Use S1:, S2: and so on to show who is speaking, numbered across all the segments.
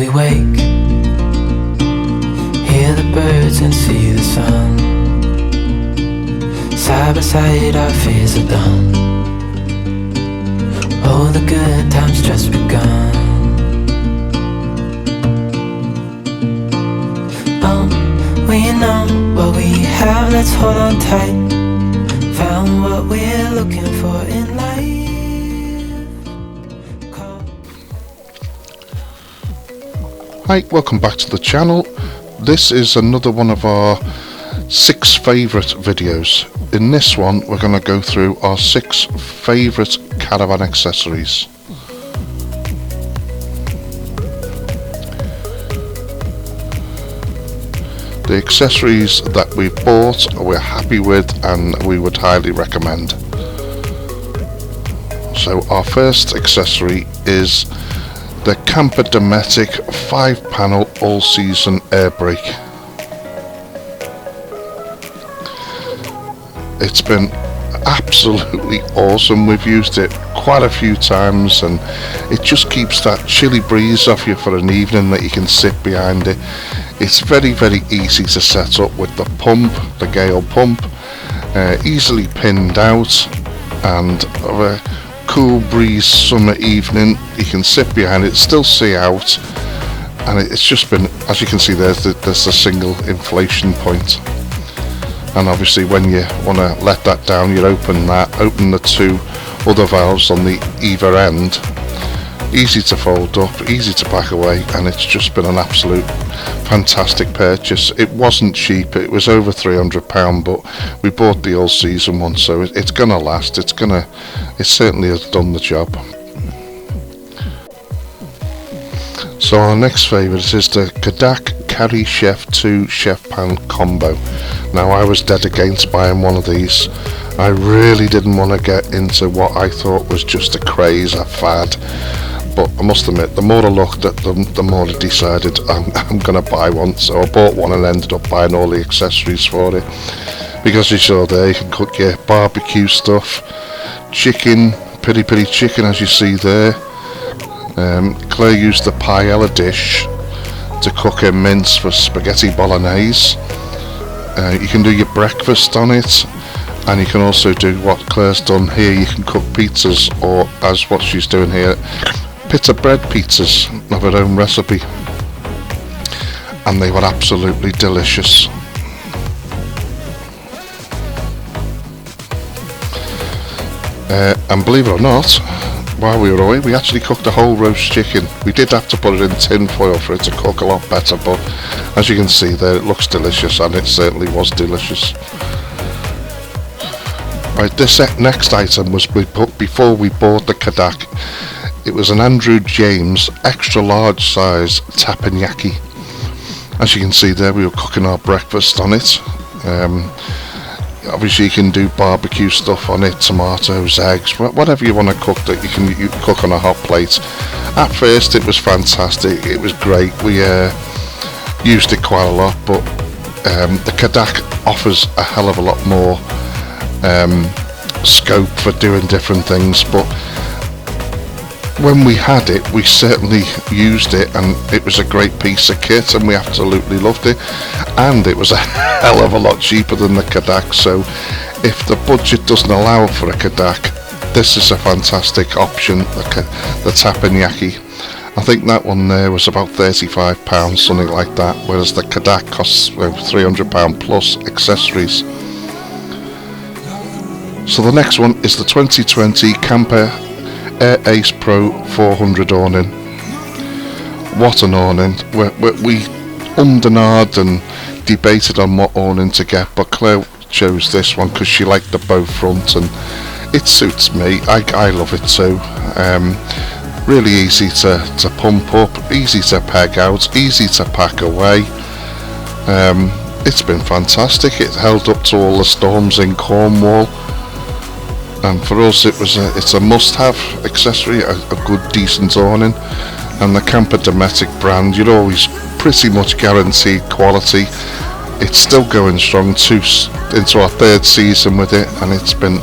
S1: we wake, hear the birds and see the sun. Side by side our fears are done. Oh, the good times just begun. We know what we have, let's hold on tight. Found what we're looking for in life.
S2: Hi, welcome back to the channel. This is another one of our 6 favourite videos. In this one we're going to go through our 6 favourite caravan accessories. The accessories that we've bought, we're happy with and we would highly recommend. So our first accessory is the Camper Dometic 5-panel all-season air brake. It's been absolutely awesome. We've used it quite a few times and it just keeps that chilly breeze off you for an evening that you can sit behind it. It's very easy to set up with the pump, the Gale pump, easily pinned out, and of a cool breeze summer evening you can sit behind it, still see out, and it's just been, as you can see there's the single inflation point. And obviously when you want to let that down, you open the 2 other valves on the either end. Easy to fold up, easy to pack away, and it's just been an absolute fantastic purchase. It wasn't cheap, it was over £300, but we bought the all season one, so it's gonna last. It certainly has done the job. So our next favourite is the Kodak Carry Chef 2 Chef Pan Combo. Now I was dead against buying one of these. I really didn't want to get into what I thought was just a craze, a fad. But I must admit, the more I looked at them, the more I decided I'm going to buy one. So I bought one and ended up buying all the accessories for it. Because you saw there, you can cook your barbecue stuff, chicken, piri chicken as you see there. Claire used the paella dish to cook a mince for spaghetti bolognese. You can do your breakfast on it, and you can also do what Claire's done here. You can cook pizzas, or as what she's doing here, pita bread pizzas of her own recipe, and they were absolutely delicious. And believe it or not, while we were away we actually cooked a whole roast chicken. We did have to put it in tin foil for it to cook a lot better, but as you can see there, it looks delicious, and it certainly was delicious. Right, this next item was before we bought the Kodak. It was an Andrew James extra large size teppanyaki. As you can see there, we were cooking our breakfast on it. Obviously you can do barbecue stuff on it, tomatoes, eggs, whatever you want to cook that you can cook on a hot plate. At first it was fantastic, it was great. We used it quite a lot, but the Kodak offers a hell of a lot more scope for doing different things. But when we had it, we certainly used it, and it was a great piece of kit, and we absolutely loved it. And it was a hell of a lot cheaper than the Kodak, so if the budget doesn't allow for a Kodak, this is a fantastic option, the teppanyaki. I think that one there was about £35, something like that, whereas the Kodak costs £300 plus accessories. So the next one is the 2020 Camper Air Ace Pro 400 awning. What an awning. We ummed and ahed and debated on what awning to get, but Claire chose this one because she liked the bow front and it suits me. I love it too. Really easy to pump up, easy to peg out, easy to pack away. It's been fantastic. It held up to all the storms in Cornwall, and for us it's a must-have accessory, a good decent awning. And the Camper Dometic brand, you're always pretty much guaranteed quality. It's still going strong into our 3rd season with it, and it's been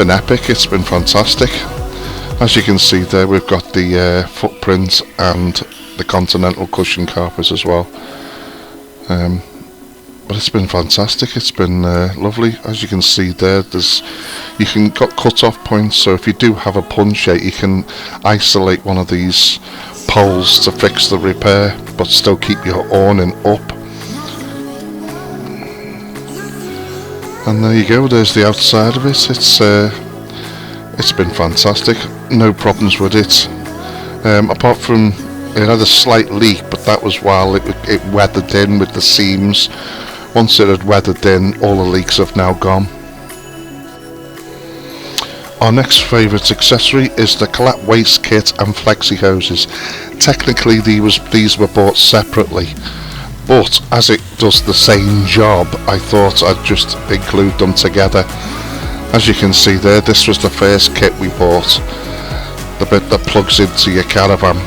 S2: epic. It's been fantastic. As you can see there, we've got the footprint and the Continental cushion carpet as well. But it's been fantastic. It's been lovely. As you can see there, you can got cut-off points, so if you do have a punch out, you can isolate one of these poles to fix the repair, but still keep your awning up. And there you go. There's the outside of it. It's been fantastic. No problems with it. Apart from it had a slight leak, but that was while it weathered in with the seams. Once it had weathered in, all the leaks have now gone. Our next favourite accessory is the collapse waist kit and flexi hoses. Technically these were bought separately, but as it does the same job, I thought I'd just include them together. As you can see there, this was the first kit we bought, the bit that plugs into your Caravan,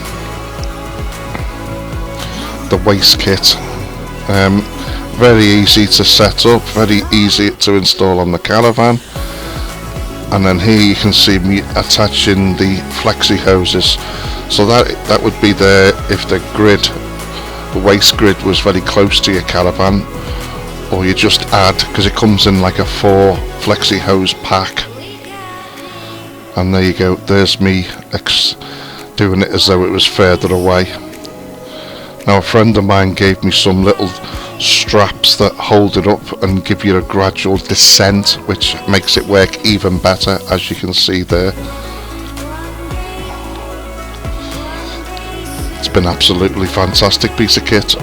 S2: the waist kit. Very easy to set up, very easy to install on the Caravan. And then here you can see me attaching the flexi hoses, so that would be there if the waist grid was very close to your Caravan, or you just add, because it comes in like a 4 flexi hose pack. And there you go, there's me doing it as though it was further away. Now a friend of mine gave me some little straps that hold it up and give you a gradual descent, which makes it work even better, as you can see there. It's been absolutely fantastic piece of kit.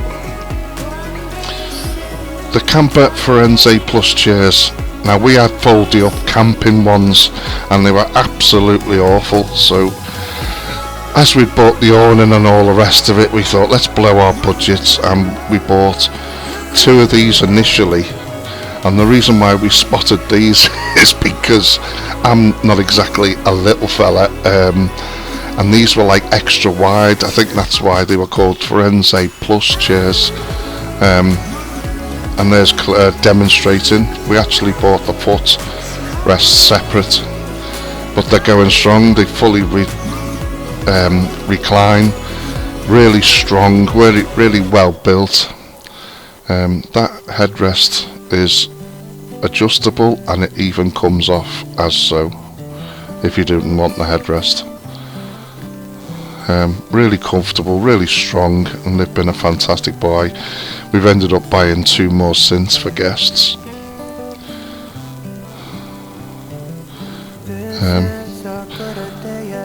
S2: The Camper Firenze Plus chairs. Now we had foldy up camping ones and they were absolutely awful, so as we bought the awning and all the rest of it, we thought let's blow our budgets, and we bought 2 of these initially. And the reason why we spotted these is because I'm not exactly a little fella, and these were like extra wide. I think that's why they were called Firenze Plus chairs. And there's Claire demonstrating. We actually bought the foot rests separate, but they're going strong. They fully recline, really strong, really well built. That headrest is adjustable, and it even comes off as so if you didn't want the headrest. Really comfortable, really strong, and they've been a fantastic buy. We've ended up buying 2 more since for guests.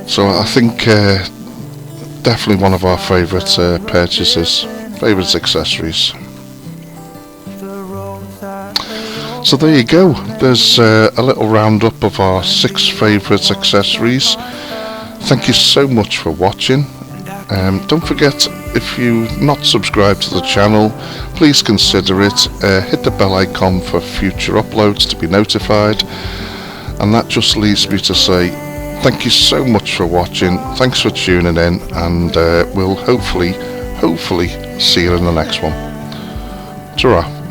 S2: So I think definitely one of our favourite purchases, favourite accessories. So there you go, there's a little roundup of our 6 favourite accessories. Thank you so much for watching. Don't forget, if you've not subscribed to the channel, please consider it. Hit the bell icon for future uploads to be notified. And that just leaves me to say thank you so much for watching, thanks for tuning in, and we'll hopefully see you in the next one. Ta-ra.